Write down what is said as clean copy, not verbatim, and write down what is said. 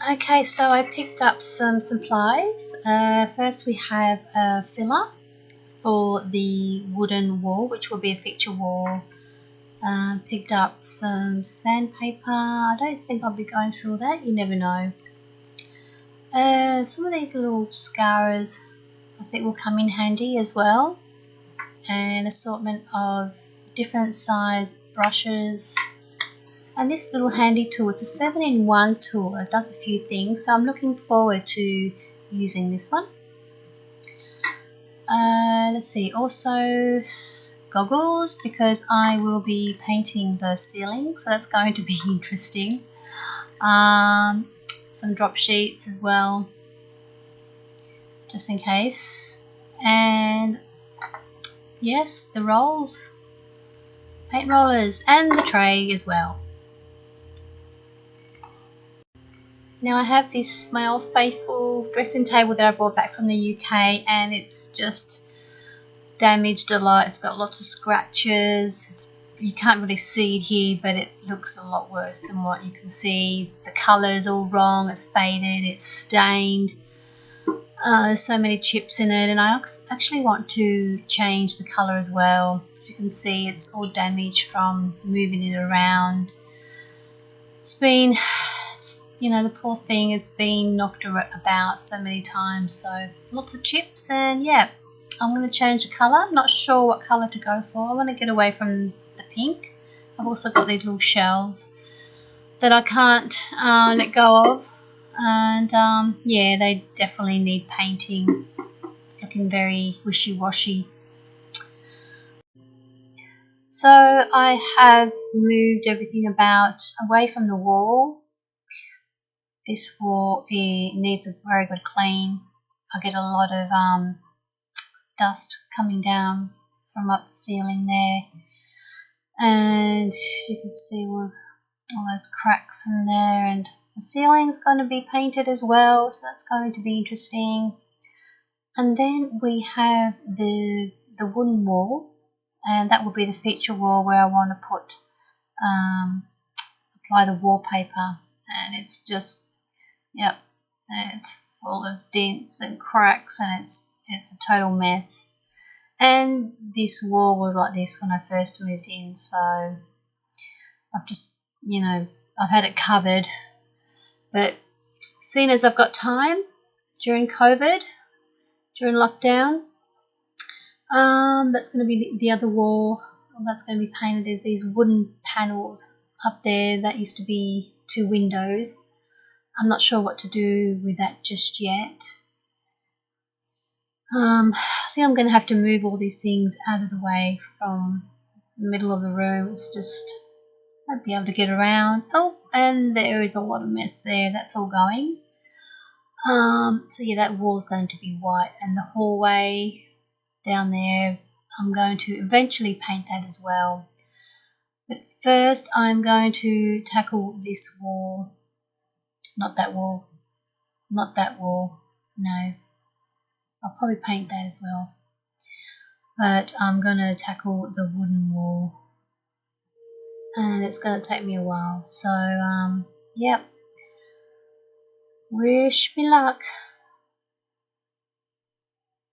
Okay, so I picked up some supplies. First we have a filler for the wooden wall, which will be a feature wall. Picked up some sandpaper. I don't think I'll be going through all that, you never know. Some of these little scourers I think will come in handy as well. An assortment of different size brushes. And this little handy tool, it's a 7-in-1 tool. It does a few things, so I'm looking forward to using this one. Let's see, also goggles, because I will be painting the ceiling, so that's going to be interesting. Some drop sheets as well, just in case. And yes, the rolls, paint rollers, and the tray as well. Now I have this, my old faithful dressing table that I brought back from the UK, and it's just damaged a lot. It's got lots of scratches. You can't really see it here, but it looks a lot worse than what you can see. The colour's all wrong, it's faded, it's stained. There's so many chips in it, and I actually want to change the colour as well. As you can see, it's all damaged from moving it around. You know, the poor thing, it's been knocked about so many times, so lots of chips. And yeah, I'm going to change the colour. I'm not sure what colour to go for. I want to get away from the pink. I've also got these little shells that I can't let go of, and yeah, they definitely need painting. It's looking very wishy-washy. So I have moved everything about away from the wall. This wall needs a very good clean. I get a lot of dust coming down from up the ceiling there, and you can see with all those cracks in there, and the ceiling's going to be painted as well, so that's going to be interesting. And then we have the wooden wall, and that will be the feature wall where I want to put apply the wallpaper, and it's just, yep, it's full of dents and cracks, and it's a total mess. And this wall was like this when I first moved in, so I've just, you know, I've had it covered. But seeing as I've got time during COVID, during lockdown, that's going to be the other wall. That's going to be painted. There's these wooden panels up there that used to be 2 windows. I'm not sure what to do with that just yet. I think I'm going to have to move all these things out of the way from the middle of the room. It's just, I'd be able to get around. Oh, and there is a lot of mess there. That's all going. So yeah, that wall is going to be white, and the hallway down there, I'm going to eventually paint that as well. But first I'm going to tackle this wall. Not that wall. Not that wall. No. I'll probably paint that as well. But I'm going to tackle the wooden wall. And it's going to take me a while. So, yep. Wish me luck.